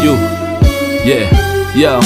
You, yeah, yo.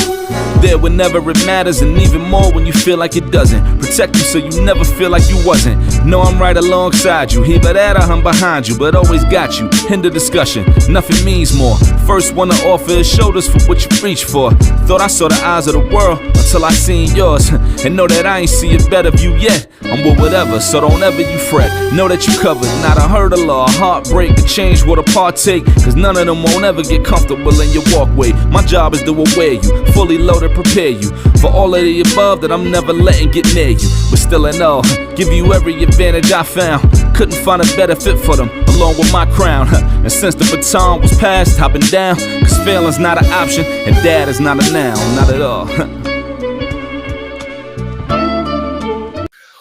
There whenever it matters, and even more when you feel like it doesn't. Protect you so you never feel like you wasn't. Know I'm right alongside you, either that or I'm behind you, but always got you. End of discussion, nothing means more. First one to offer is shoulders for what you reach for. Thought I saw the eyes of the world until I seen yours. And know that I ain't see a better view yet. I'm with whatever, so don't ever you fret. Know that you covered, not a hurdle or a heartbreak to change what a partake. Cause none of them won't ever get comfortable in your walkway. My job is to aware you, fully loaded, prepare you for all of the above that I'm never letting get near you. But still in all, give you every advantage I found. Couldn't find a better fit for them, along with my crown. And since the baton was passed, I've been down. Cause failing's not an option, and dad is not a noun, not at all.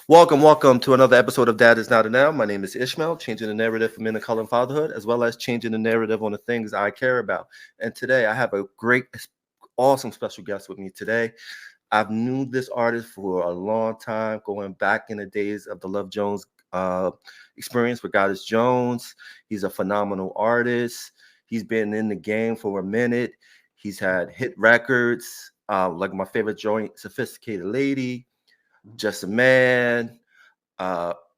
Welcome to another episode of Dad is Not a Noun. My name is Ishmael, changing the narrative for men of color and fatherhood, as well as changing the narrative on the things I care about. And today I have a great, awesome special guest with me today. I've knew this artist for a long time, going back in the days of the Love Jones experience with Goddess Jones. He's a phenomenal artist. He's been in the game for a minute. He's had hit records, like my favorite joint, Sophisticated Lady, Just a Man,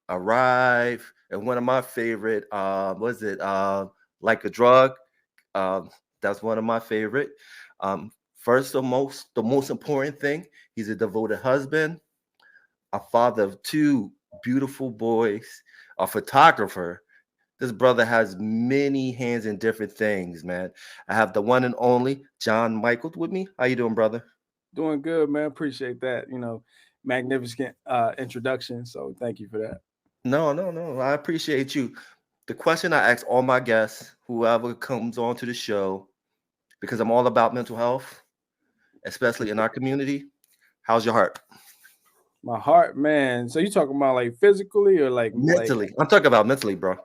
Arrive, and one of my favorite, Like a Drug. That's one of my favorite. First, the most important thing, he's a devoted husband, a father of two beautiful boys, a photographer. This brother has many hands in different things, man. I have the one and only John Michael with me. How you doing, brother? Doing good, man. Appreciate that. Magnificent introduction. So thank you for that. No. I appreciate you. The question I ask all my guests, whoever comes on to the show, because I'm all about mental health, especially in our community. How's your heart? My heart, man. So you talking about like physically or like Mentally? I'm talking about mentally, bro.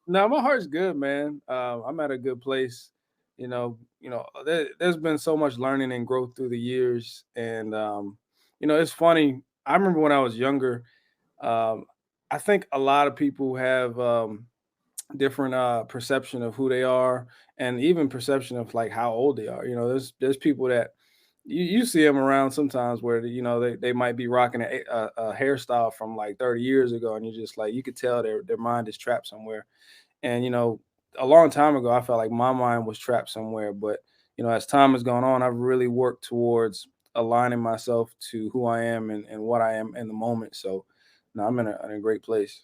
No, my heart's good, man. I'm at a good place. There's been so much learning and growth through the years, and it's funny. I remember when I was younger. I think a lot of people have different perception of who they are, and even perception of like how old they are. There's people that you see them around sometimes where they might be rocking a hairstyle from like 30 years ago, and you just like you could tell their mind is trapped somewhere. And a long time ago, I felt like my mind was trapped somewhere. But as time has gone on, I've really worked towards aligning myself to who I am and what I am in the moment. So now I'm in a great place.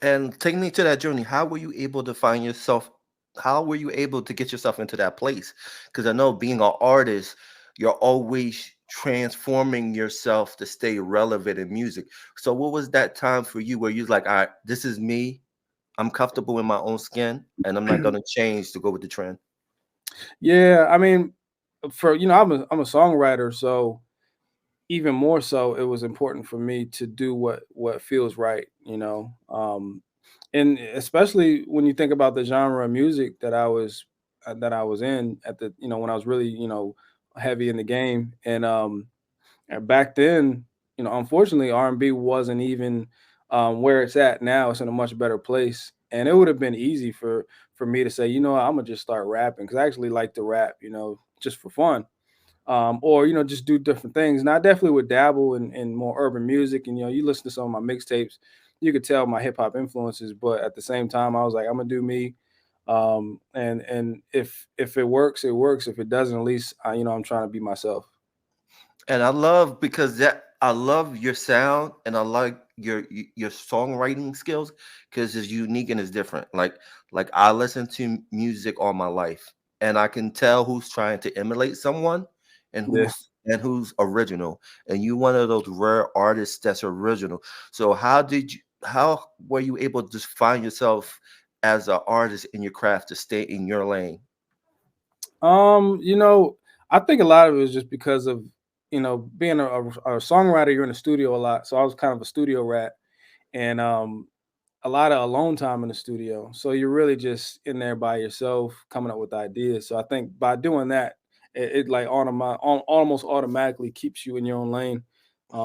And take me to that journey. How were you able to find yourself? How were you able to get yourself into that place? Because I know being an artist, you're always transforming yourself to stay relevant in music. So what was that time for you where you was like, all right, this is me. I'm comfortable in my own skin, and I'm not going to change to go with the trend. Yeah, I mean, I'm a songwriter, so even more so, it was important for me to do what feels right, and especially when you think about the genre of music that I was in at the when I was really heavy in the game, and back then, unfortunately, R&B wasn't even where it's at now. It's in a much better place, and it would have been easy for me to say, I'm gonna just start rapping because I actually like to rap, just for fun, or just do different things. And I definitely would dabble in more urban music, and you listen to some of my mixtapes, you could tell my hip hop influences, but at the same time, I was like, I'm gonna do me. And if it works, it works. If it doesn't, at least I'm trying to be myself. And I love your sound, and I like your songwriting skills because it's unique and it's different. Like I listen to music all my life, and I can tell who's trying to emulate someone and Yeah. who's original. And you one of those rare artists that's original. So how were you able to just find yourself as an artist in your craft to stay in your lane? I think a lot of it is just because of, being a songwriter, you're in the studio a lot. So I was kind of a studio rat, and a lot of alone time in the studio. So you're really just in there by yourself coming up with ideas. So I think by doing that, it like almost automatically keeps you in your own lane,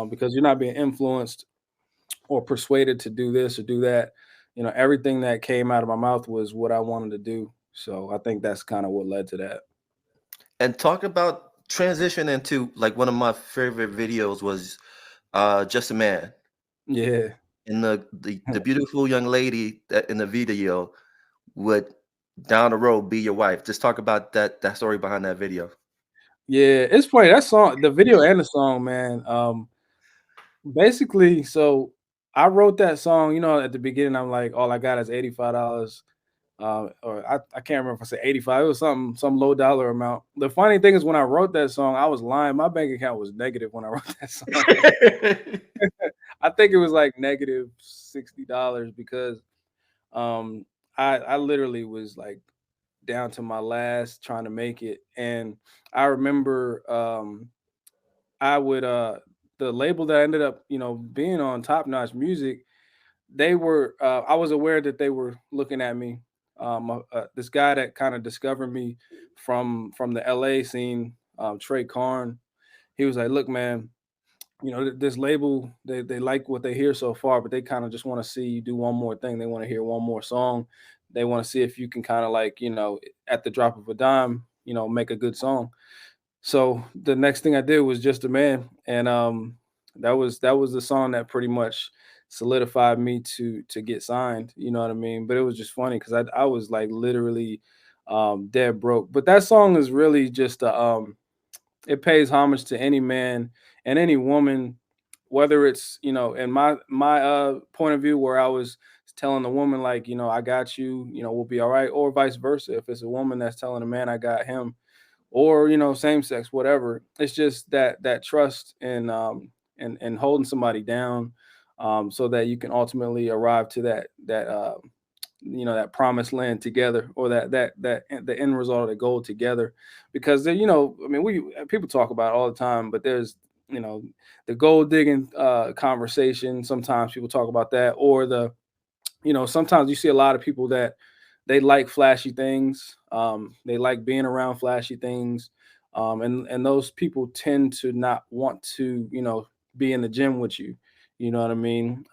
because you're not being influenced or persuaded to do this or do that. Everything that came out of my mouth was what I wanted to do. So I think that's kind of what led to that. And talk about transition into like one of my favorite videos was Just a Man. Yeah. And the beautiful young lady that in the video would down the road be your wife. Just talk about that story behind that video. Yeah, it's funny. That song, the video and the song, man. Basically, so I wrote that song, at the beginning, I'm like, all I got is $85. Or I can't remember if I said 85. It was some low dollar amount. The funny thing is when I wrote that song, I was lying. My bank account was negative when I wrote that song. I think it was like negative $60 because um I literally was like down to my last trying to make it. And I remember I would the label that I ended up, being on, Top Notch Music, they were I was aware that they were looking at me. This guy that kind of discovered me from the LA scene, Trey Karn, he was like, look, man, this label, they like what they hear so far, but they kind of just want to see you do one more thing. They want to hear one more song. They want to see if you can kind of like, at the drop of a dime, make a good song. So the next thing I did was Just a Man, and that was the song that pretty much solidified me to get signed. You know what I mean? But it was just funny because I was like literally dead broke. But that song is really just it pays homage to any man and any woman, whether it's, in my point of view, where I was telling the woman like, I got you, we'll be all right, or vice versa. If it's a woman that's telling a man, I got him, or same sex, whatever. It's just that trust and holding somebody down, so that you can ultimately arrive to that promised land together, or that the end result of the goal together. Because I mean, we people talk about it all the time, but there's you know the gold digging conversation. Sometimes people talk about that, or sometimes you see a lot of people that they like flashy things. They like being around flashy things. And those people tend to not want to, be in the gym with you. You know what I mean?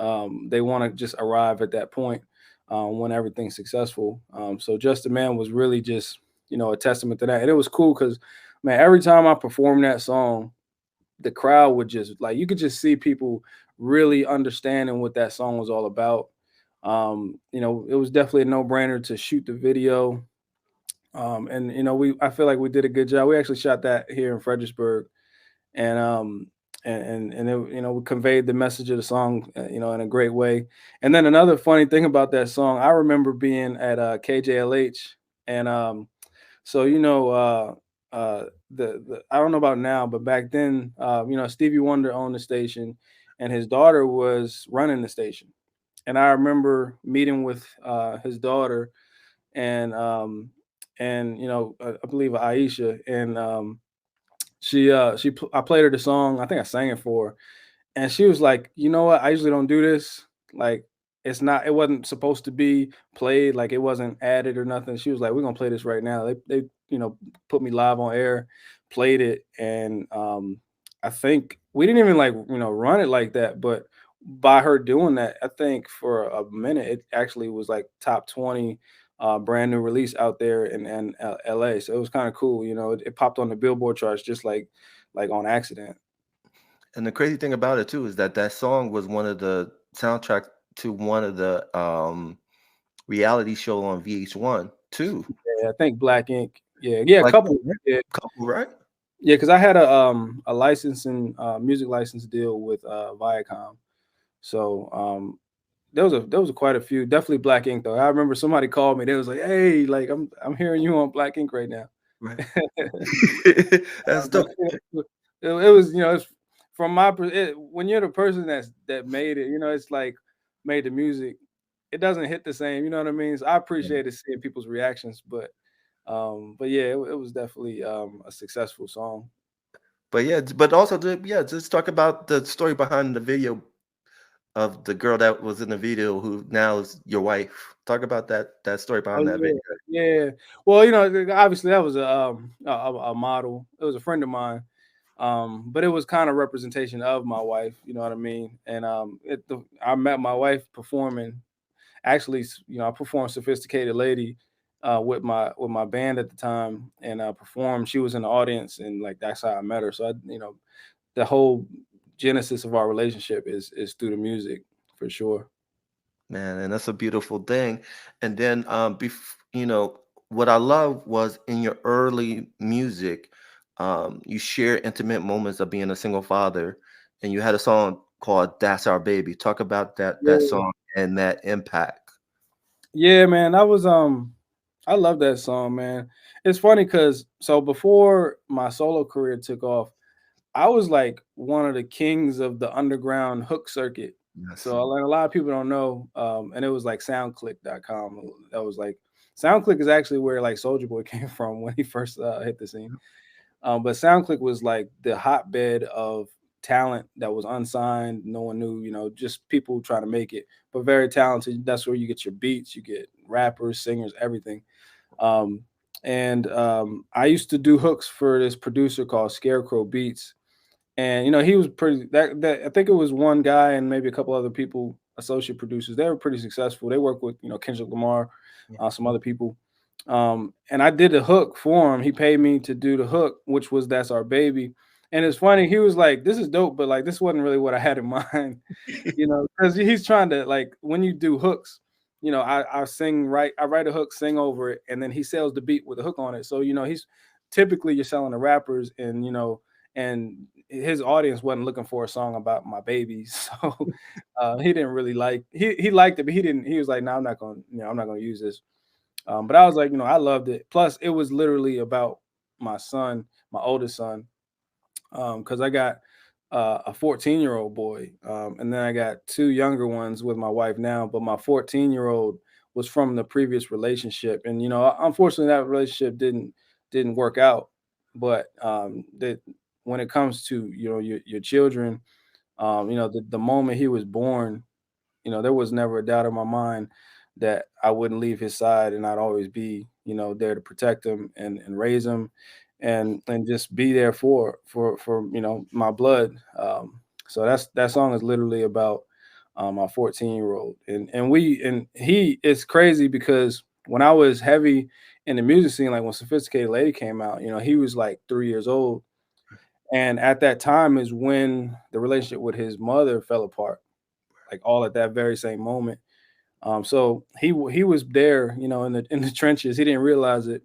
They want to just arrive at that point when everything's successful. So Just a Man was really just, a testament to that. And it was cool because, man, every time I performed that song, the crowd would just like, you could just see people really understanding what that song was all about. It was definitely a no-brainer to shoot the video. And I feel like we did a good job. We actually shot that here in Fredericksburg, and it, we conveyed the message of the song, in a great way. And then another funny thing about that song, I remember being at KJLH, and so the I don't know about now, but back then, Stevie Wonder owned the station, and his daughter was running the station. And I remember meeting with his daughter, and I believe Aisha, and I played her the song. I think I sang it for her, and she was like, "You know what? I usually don't do this. Like, it wasn't supposed to be played. Like, it wasn't added or nothing." She was like, "We're gonna play this right now." They put me live on air, played it, and I think we didn't even like run it like that, but by her doing that, I think for a minute it actually was like top 20 brand new release out there in LA. So it was kind of cool. It popped on the Billboard charts just like on accident. And the crazy thing about it too is that that song was one of the soundtracks to one of the reality show on VH1 too. Yeah, I think Black Ink. Yeah, yeah, a Like couple. Yeah, couple, right? yeah, because I had a licensing music license deal with Viacom. So there was quite a few. Definitely Black Ink though. I remember somebody called me. They was like, "Hey, like I'm hearing you on Black Ink right now." Right. That's But dope. it was it's from when you're the person that made it, it's like made the music. It doesn't hit the same. You know what I mean? So I appreciated seeing people's reactions, but yeah, it was definitely a successful song. But yeah, but also yeah, just talk about the story behind the video of the girl that was in the video who now is your wife. Talk about that story Oh behind that yeah, video. yeah. Well, obviously that was a model. It was a friend of mine, but it was kind of representation of my wife. You know what I mean? And I met my wife performing. Actually, I performed "Sophisticated Lady" with my band at the time and performed. She was in the audience, and like that's how I met her. So the whole genesis of our relationship is through the music for sure. Man, and that's a beautiful thing. And then, what I love was in your early music, you share intimate moments of being a single father, and you had a song called "That's Our Baby." Talk about that Yeah, song and that impact. yeah, man. That was I love that song, man. It's funny because so before my solo career took off, I was like one of the kings of the underground hook circuit. Yes. So like a lot of people don't know, and it was like soundclick.com. That was like SoundClick is actually where like Soldier Boy came from when he first hit the scene. But SoundClick was like the hotbed of talent that was unsigned. No one knew, just people trying to make it, but very talented. That's where you get your beats, you get rappers, singers, everything. Um, and I used to do hooks for this producer called Scarecrow Beats, and he was pretty. That I think it was one guy and maybe a couple other people, associate producers. They were pretty successful. They worked with Kendrick Lamar, Yeah. some other people. And I did the hook for him. He paid me to do the hook, which was "That's Our Baby." And it's funny. He was like, "This is dope," but like this wasn't really what I had in mind, because he's trying to like when you do hooks. I sing right. I write a hook, sing over it, and then he sells the beat with a hook on it. So he's typically you're selling to rappers, and his audience wasn't looking for a song about my baby, so he didn't really like. He liked it, but he didn't. He was like, "No, I'm not going. I'm not going to use this." But I was like, I loved it. Plus, it was literally about my son, my oldest son, because I got a 14-year-old boy, and then I got two younger ones with my wife now. But my 14-year-old was from the previous relationship, and unfortunately, that relationship didn't work out. But that when it comes to your children, the moment he was born, there was never a doubt in my mind that I wouldn't leave his side and I'd always be, there to protect him and raise him and just be there for my blood. So that song is literally about my 14-year-old. And he it's crazy because when I was heavy in the music scene, like when Sophisticated Lady came out, he was like 3 years old. And at that time is when the relationship with his mother fell apart, like all at that very same moment. So he was there, in the trenches. He didn't realize it,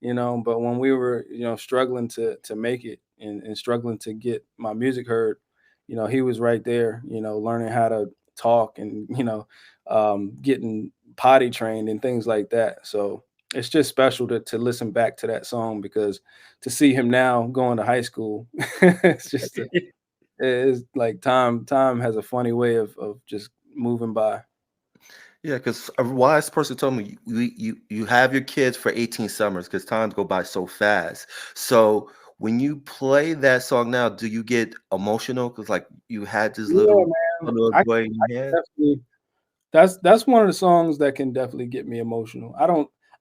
but when we were, struggling to make it and struggling to get my music heard, he was right there, learning how to talk and, getting potty trained and things like that. So it's just special to listen back to that song because to see him now going to high school, it's just it's like time has a funny way of just moving by. Yeah, because a wise person told me you have your kids for 18 summers because times go by so fast. So when you play that song now, do you get emotional? Because like you had this Yeah, man. little I boy in your head. definitely that's one of the songs that can definitely get me emotional.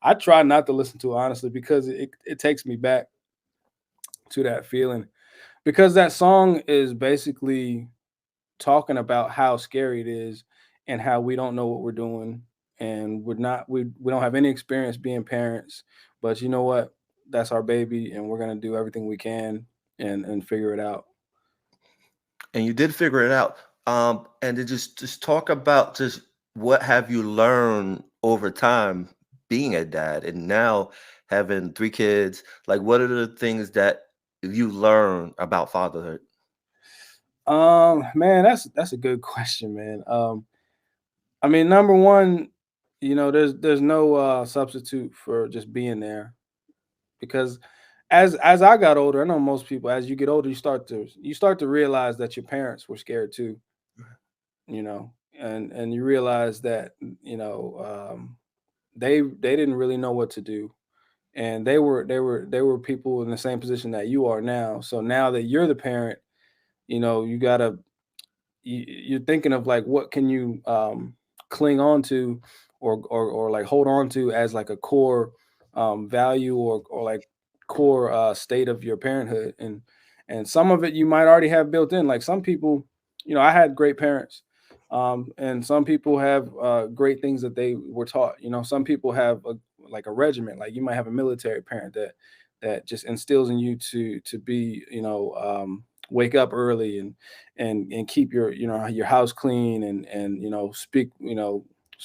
I try not to listen to it honestly because it takes me back to that feeling. Because that song is basically talking about how scary it is and how we don't know what we're doing and we don't have any experience being parents. But you know what? That's our baby and we're gonna do everything we can and figure it out. And you did figure it out. And to just talk about just what have you learned over time being a dad and now having three kids. Like, what are the things that you learn about fatherhood? Man, that's a good question, man. I mean, number one, there's no substitute for just being there because as I got older, I know most people as you get older, you start to realize that your parents were scared too, and you realize that they didn't really know what to do, and they were people in the same position that you are now. So now that you're the parent, you gotta you're thinking of like what can you cling on to or like hold on to as like a core value or like core state of your parenthood and some of it you might already have built in like some people I had great parents and some people have great things that they were taught some people have like a regiment. Like you might have a military parent that just instills in you to be, wake up early and keep your, your house clean and speak,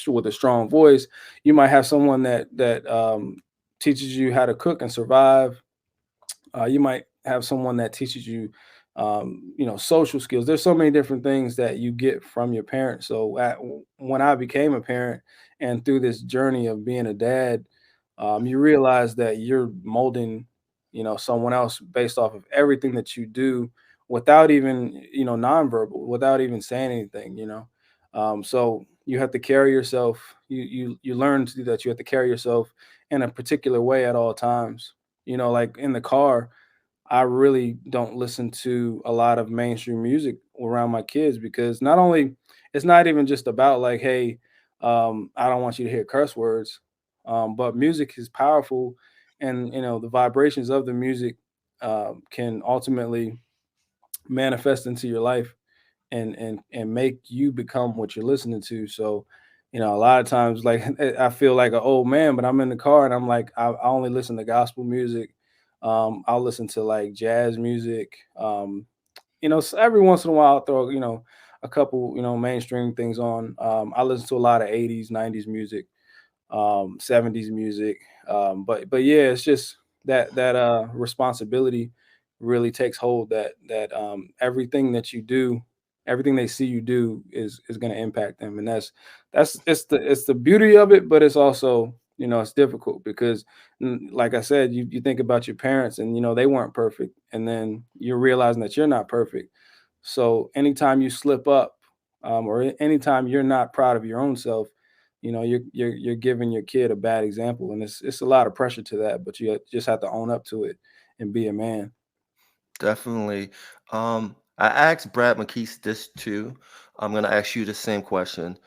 with a strong voice. You might have someone that teaches you how to cook and survive. You might have someone that teaches you, social skills. There's so many different things that you get from your parents. So when I became a parent and through this journey of being a dad, you realize that you're molding, someone else based off of everything that you do without even, nonverbal, without even saying anything, So you have to carry yourself. You learn to do that. You have to carry yourself in a particular way at all times. Like in the car, I really don't listen to a lot of mainstream music around my kids because not only it's not even just about like, hey, I don't want you to hear curse words, but music is powerful, and the vibrations of the music can ultimately manifest into your life and make you become what you're listening to. So, a lot of times, like I feel like an old man, but I'm in the car and I'm like, I only listen to gospel music. I'll listen to like jazz music. So every once in a while I'll throw, a couple, mainstream things on. I listen to a lot of 80s, 90s music, 70s music. But yeah, it's just that responsibility really takes hold that everything that you do, everything they see you do is going to impact them. And that's it's the beauty of it, but it's also, it's difficult because like I said, you think about your parents and they weren't perfect, and then you're realizing that you're not perfect. So anytime you slip up, or anytime you're not proud of your own self, you're giving your kid a bad example, and it's a lot of pressure to that, but you just have to own up to it and be a man. Definitely. I asked Brad McKees this too. I'm gonna ask you the same question.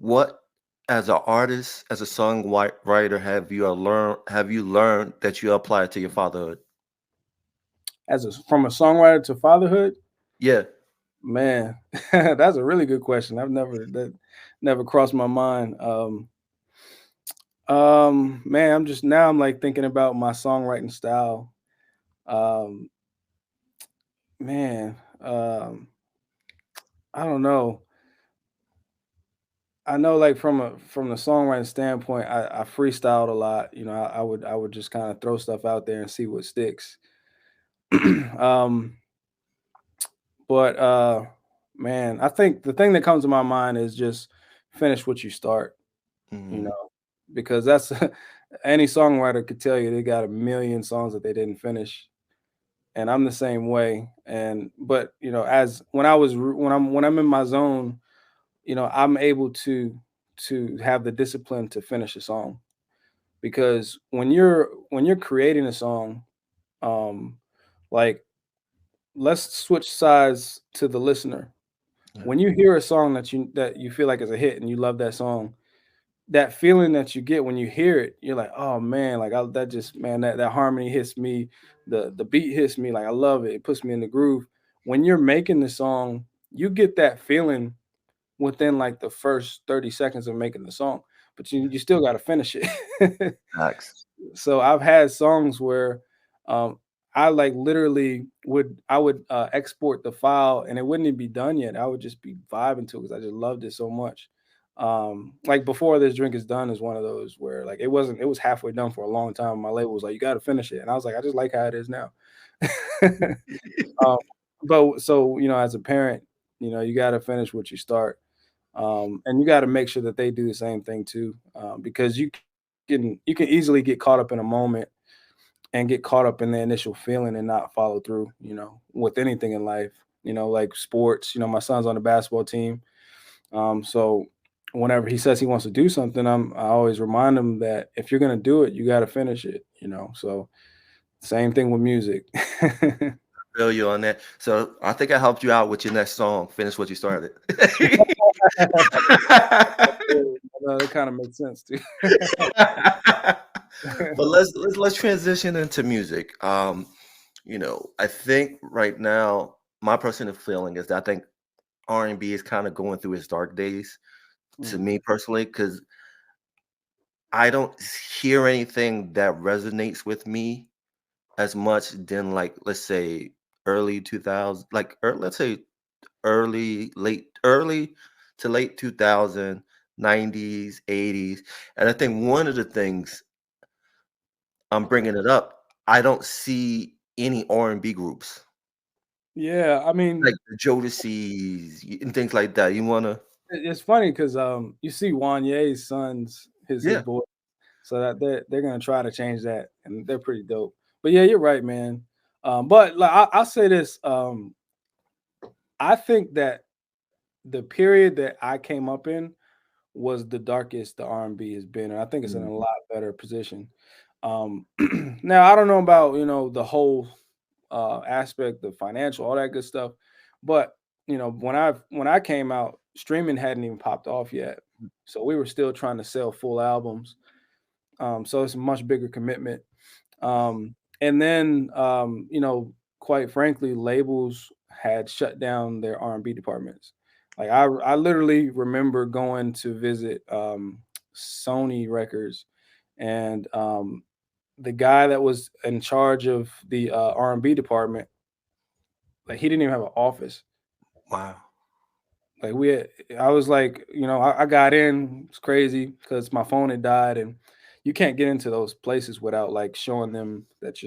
What, as an artist, as a songwriter, have you learned that you apply to your fatherhood? From a songwriter to fatherhood, Yeah. man, that's a really good question. That never crossed my mind. Man, I'm like thinking about my songwriting style. Um, man, I don't know. I know, like from the songwriting standpoint, I freestyled a lot. I would just kind of throw stuff out there and see what sticks. um, but man, I think the thing that comes to my mind is just finish what you start. You Mhm. know, because that's any songwriter could tell you they got a million songs that they didn't finish, and I'm the same way. And but as when I'm in my zone, I'm able to have the discipline to finish a song, because when you're creating a song, um like, let's switch sides to the listener. Yeah. When you hear a song that you feel like is a hit and you love that song, that feeling that you get when you hear it, you're like, oh man, like that just, man, that harmony hits me, the beat hits me, like I love it, it puts me in the groove. When you're making the song, you get that feeling within like the first 30 seconds of making the song, but you still got to finish it. Facts. So I've had songs where um I like literally would export the file and it wouldn't even be done yet. I would just be vibing to it because I just loved it so much. Like Before This Drink Is Done is one of those where like it was halfway done for a long time. My label was like, you got to finish it, and I was like, I just like how it is now. um, but so as a parent, you got to finish what you start, and you got to make sure that they do the same thing too, because you can easily get caught up in a moment and get caught up in the initial feeling and not follow through, with anything in life, like sports. My son's on the basketball team. So whenever he says he wants to do something, I always remind him that if you're gonna do it, you got to finish it. So same thing with music. Feel you on that. So I think I helped you out with your next song. Finish what you started. That kind of makes sense too. But let's transition into music. I think right now my personal feeling is that I think R&B is kind of going through its dark days to Mhm. me personally, because I don't hear anything that resonates with me as much than like let's say early 2000, like let's say early to late 2000, 90s, 80s. And I think one of the things I'm bringing it up, I don't see any R&B groups Yeah, I like mean, the Jodeci's and things like that. You wanna, it's funny because you see Wanye's sons, his yeah, boy, so that they're gonna try to change that, and they're pretty dope. But yeah, you're right, man. But like I'll say this, I think that the period that I came up in was the darkest the R&B has been, and I think it's in mm, a lot better position. Um, now I don't know about the whole aspect of financial, all that good stuff, but when I came out, streaming hadn't even popped off yet, so we were still trying to sell full albums. So it's a much bigger commitment. And then quite frankly, labels had shut down their R&B departments. Like I literally remember going to visit Sony Records, and the guy that was in charge of the R&B department, like he didn't even have an office. wow. Like I was like, I got in. It's crazy because my phone had died, and you can't get into those places without like showing them that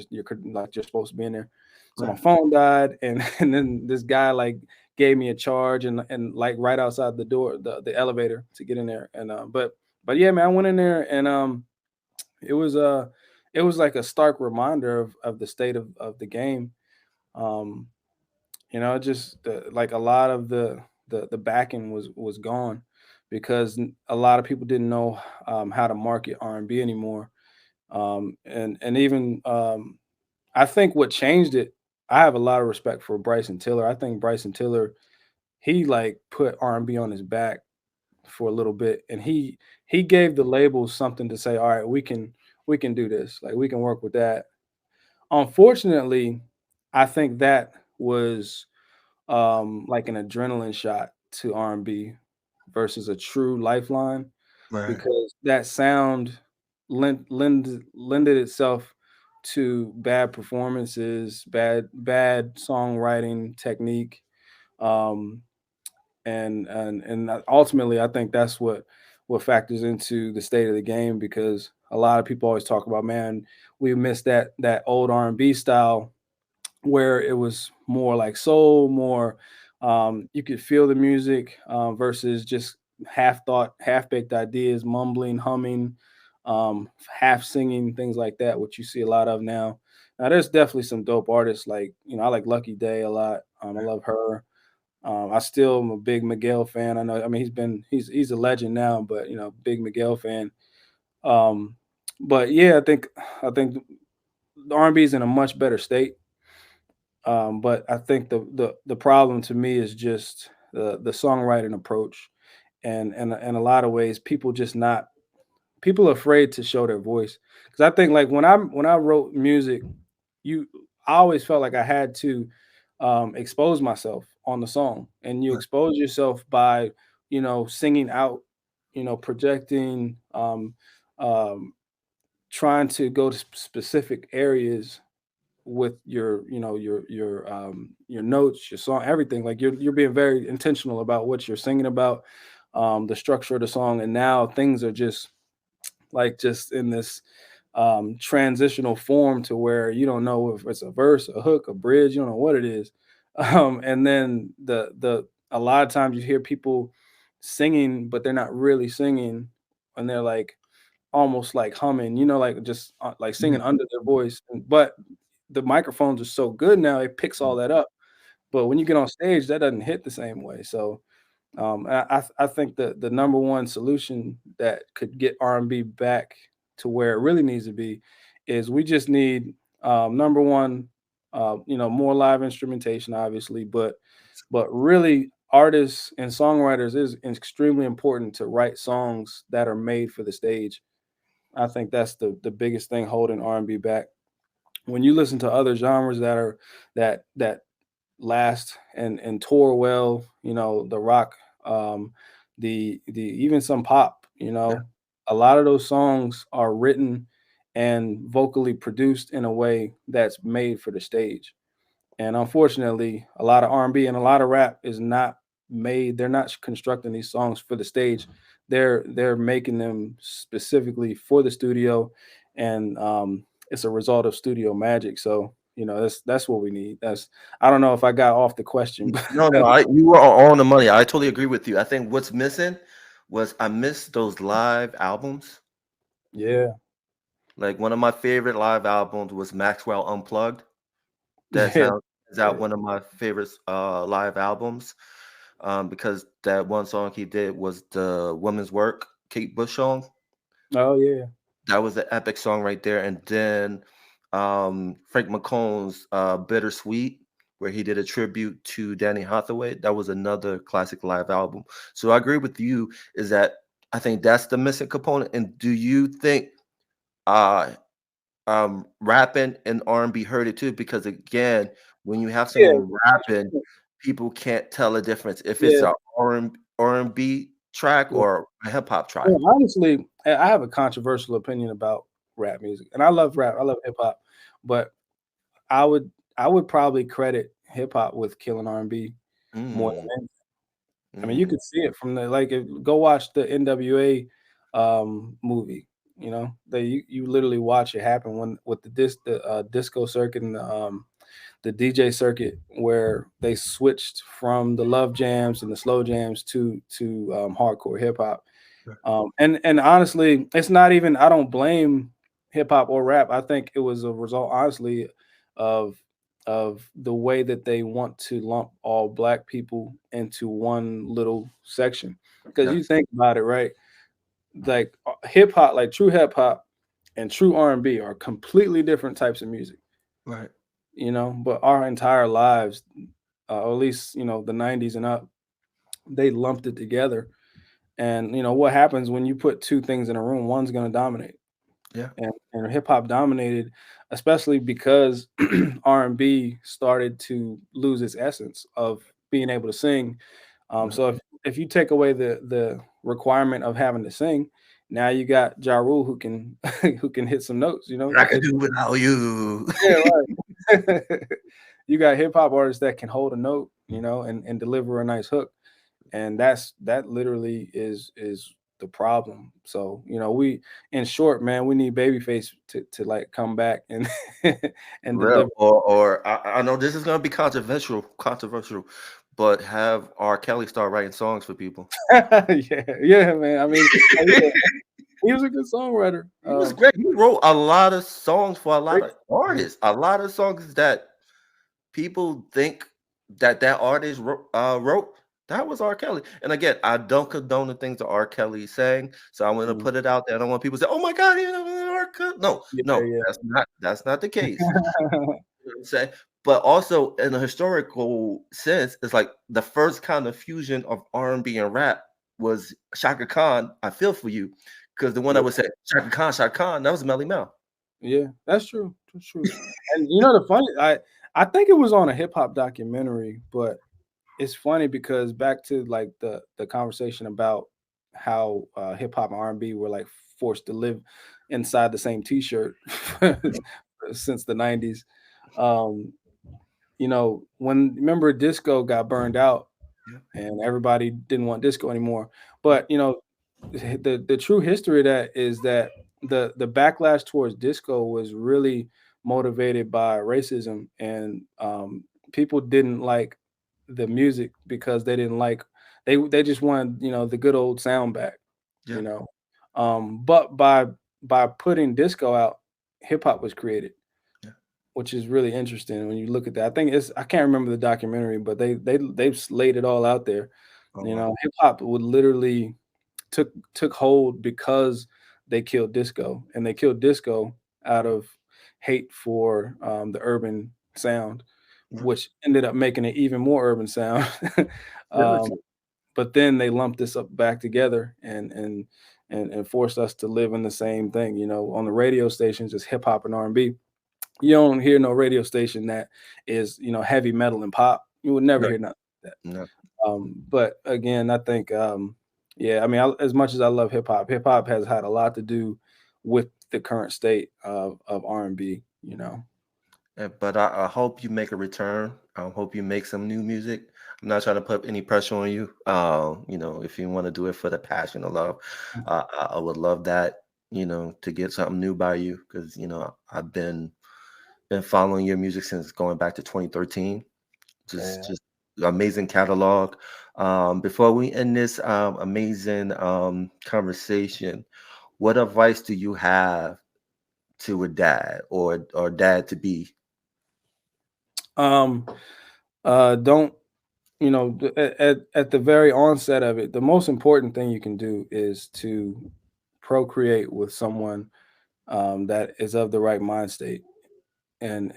like you're supposed to be in there. So my Right. phone died, and and then this guy like gave me a charge and like right outside the door, the elevator to get in there. And but yeah, man, I went in there, and it was uh it was like a stark reminder of the state of the game. Um, just like a lot of the backing was gone because a lot of people didn't know how to market R&B anymore. And even I think what changed it, I have a lot of respect for Bryson Tiller. I think Bryson Tiller, he like put R&B on his back for a little bit, and he gave the labels something to say, all right, we can do this. Like we can work with that. Unfortunately, I think that was like an adrenaline shot to R&B versus a true lifeline, Right. because that sound lended itself to bad performances, bad songwriting technique, um, and ultimately, I think that's what factors into the state of the game, because a lot of people always talk about, man, we miss that old R&B style where it was more like soul, more you could feel the music versus just half thought, half baked ideas, mumbling, humming, half singing, things like that, which you see a lot of now. Now, there's definitely some dope artists like I like Lucky Day a lot. I love her. I still am a big Miguel fan. I know. I mean, he's a legend now, but big Miguel fan. Um, but yeah, I think the R&B is in a much better state. But I think the problem to me is just the songwriting approach, and in a lot of ways, people are afraid to show their voice. Because I think like when I wrote music, you I always felt like I had to expose myself on the song, and you Right. expose yourself by singing out, projecting, trying to go to specific areas with your notes, your song, everything. Like you're being very intentional about what you're singing about, the structure of the song, and now things are just in this transitional form to where you don't know if it's a verse, a hook, a bridge. You don't know what it is. And then the a lot of times you hear people singing, but they're not really singing, and they're like almost like humming, like just like Yeah. singing under their voice. But the microphones are so good now, it picks all that up. But when you get on stage, that doesn't hit the same way. So I think the number one solution that could get R&B back to where it really needs to be is we just need number one, more live instrumentation, obviously, but really artists and songwriters is extremely important to write songs that are made for the stage. I think that's the biggest thing holding R&B back. When you listen to other genres that last and tour well, the rock, the even some pop, Yeah. a lot of those songs are written and vocally produced in a way that's made for the stage. And unfortunately, a lot of R&B and a lot of rap is not made. They're not constructing these songs for the stage. They're making them specifically for the studio, and it's a result of studio magic. So that's what we need. That's I don't know if I got off the question, No, no, but you were on the money. I totally agree with you. I think what's missing was I missed those live albums. yeah, Like one of my favorite live albums was Maxwell Unplugged. That's yeah, now is out one of my favorite live albums. Because that one song he did was the Woman's Work, Kate Bush song. oh yeah, That was an epic song right there. And then Frank McComb's Bittersweet, where he did a tribute to Danny Hathaway. That was another classic live album. So I agree with you, is that I think that's the missing component. And do you think uh rapping and R&B hurt it too? Because again, when you have yeah, someone rapping, people can't tell a difference if it's yeah. a R&B track Yeah. or a hip hop track. Well, honestly, I have a controversial opinion about rap music, and I love rap. I love hip hop, but I would I would probably credit hip hop with killing R&B more than Mm, anything. I mean, you mm, could see it from go watch the NWA movie. You literally watch it happen when with the disco circuit and the DJ circuit where they switched from the love jams and the slow jams to hardcore hip hop. And honestly, it's not even I don't blame hip hop or rap. I think it was a result, honestly, of the way that they want to lump all black people into one little section. Because you yes, think about it, right? Like hip hop, like true hip hop and true R&B are completely different types of music, right. but our entire lives, or at least, the 90s and up, they lumped it together. And what happens when you put two things in a room? One's going to dominate, Yeah, and hip hop dominated, especially because R&B started to lose its essence of being able to sing. yeah. So if you take away the requirement of having to sing, now you got Ja Rule who can who can hit some notes. What I could do without you. Yeah, right. You got hip hop artists that can hold a note, and deliver a nice hook, and that literally is the problem. So we, in short, man, we need Babyface to like come back and and Real, deliver. or I know this is gonna be controversial, but have R. Kelly start writing songs for people. Yeah, man. I mean, yeah, he was a good songwriter. He was great. He wrote a lot of songs for a lot Great. of artists. A lot of songs that people think that artist wrote. That was R. Kelly. And again, I don't condone the things that R. Kelly sang, so I'm going to put it out there. I don't want people to say, "Oh my God, R. Kelly." No, Yeah, no, yeah. that's not the case. You know what I'm saying? But also in a historical sense, it's like the first kind of fusion of R&B and rap was Shaka Khan. I feel for you, because the one that Yeah, would say Shaka Khan, that was Melly Mel. yeah, that's true. That's true. And the funny, I think it was on a hip hop documentary, but it's funny because back to like the conversation about how hip hop and R&B were like forced to live inside the same t-shirt since the 90s. Um, when remember disco got burned out Yeah, and everybody didn't want disco anymore. But the true history of that is that the backlash towards disco was really motivated by racism, and people didn't like the music because they didn't like they just wanted the good old sound back, yeah, you know. But by putting disco out, hip hop was created, yeah. which is really interesting when you look at that. I can't remember the documentary, but they've laid it all out there. Oh wow. Hip hop would literally took hold because they killed disco, and they killed disco out of hate for the urban sound, Yeah. which ended up making it even more urban sound. Really um, but then they lumped this up back together and forced us to live in the same thing. On the radio stations, it's hip hop and R&B. You don't hear no radio station that is heavy metal and pop. You would never no, hear nothing like no. that. But again, I think Yeah, I mean, as much as I love hip hop has had a lot to do with the current state of R&B. You know. But I hope you make a return. I hope you make some new music. I'm not trying to put any pressure on you. You know, if you want to do it for the passion of love, I would love that. You know, to get something new by you because you know I've been following your music since going back to 2013. Yeah. Just amazing catalog. Before we end this amazing conversation, what advice do you have to a dad or dad to be? Um. Don't at the very onset of it, the most important thing you can do is to procreate with someone that is of the right mind state, and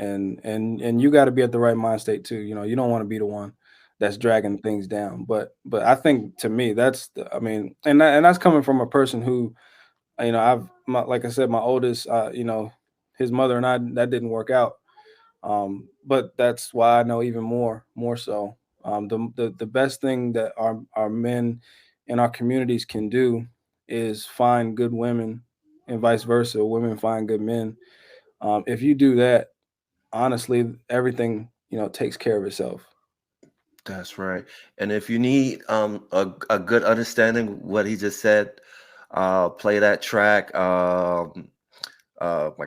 you got to be at the right mind state too. You know, you don't want to be the one that's dragging things down. But I think to me, I mean, and that's coming from a person who, like I said, my oldest, his mother and I, that didn't work out. But that's why I know even more so. The best thing that our men in our communities can do is find good women, and vice versa. Women find good men. If you do that, honestly, everything takes care of itself. That's right. And if you need a good understanding what he just said, play that track. My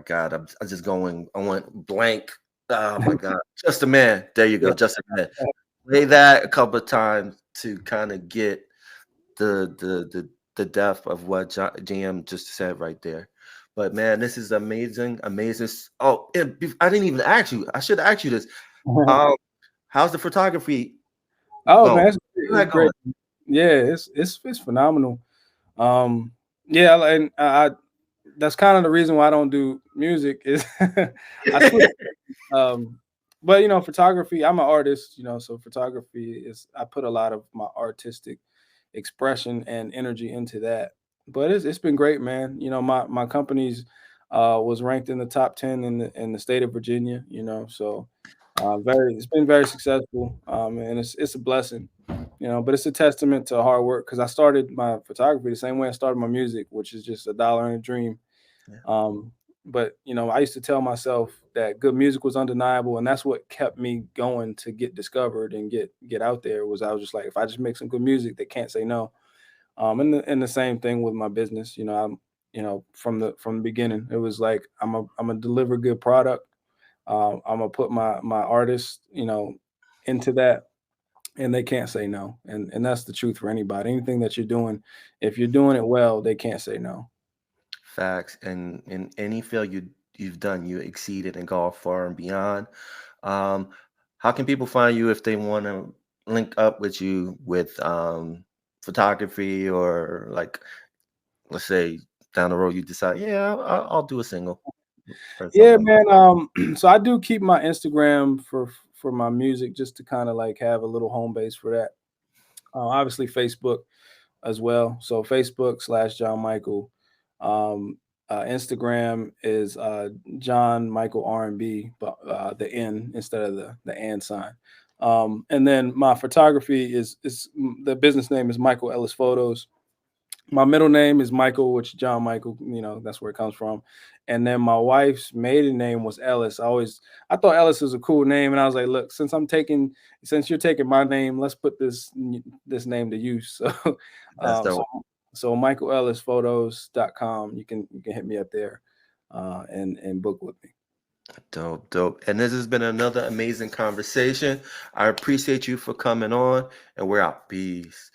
God, I'm just going. I went blank. Oh my God, just a man. There you Yeah. go, just a man. Play that a couple of times to kind of get the depth of what GM just said right there. But man, this is amazing, amazing. Oh, I didn't even ask you. I should ask you this. Um, how's the photography Oh going? man, How's it's that going? great. Yeah, it's phenomenal. Yeah, and that's kind of the reason why I don't do music is I switched. Um, but photography. I'm an artist, so photography is I put a lot of my artistic expression and energy into that. But it's been great, man. My company's was ranked in the top 10 in the state of Virginia. So it's been very successful, and it's a blessing. But it's a testament to hard work because I started my photography the same way I started my music, which is just a dollar and a dream. Yeah, Um, but I used to tell myself that good music was undeniable, and that's what kept me going to get discovered and get out there. Was I was just like, if I just make some good music, they can't say no. And the same thing with my business. I'm from the beginning, it was like I'm a deliver good product. I'm gonna put my artists, into that, and they can't say no. And that's the truth for anybody. Anything that you're doing, if you're doing it well, they can't say no. facts. And in any field you've done, you exceeded and go far and beyond. Um, how can people find you if they want to link up with you with photography or like, let's say down the road you decide, yeah, I'll do a single or Yeah, something like man. So I do keep my Instagram for my music just to kind of like have a little home base for that. Obviously Facebook as well. So Facebook/John Michael. Instagram is John Michael R&B, but the N instead of the and sign. And then my photography is the business name is Michael Ellis Photos. My middle name is Michael, which John Michael, that's where it comes from. And then my wife's maiden name was Ellis. I thought Ellis was a cool name, and I was like, look, since you're taking my name, let's put this name to use. So, that's um, so, dope. so michaelellisphotos.com. You can hit me up there, and book with me. Dope, dope. And this has been another amazing conversation. I appreciate you for coming on, and we're out. Peace.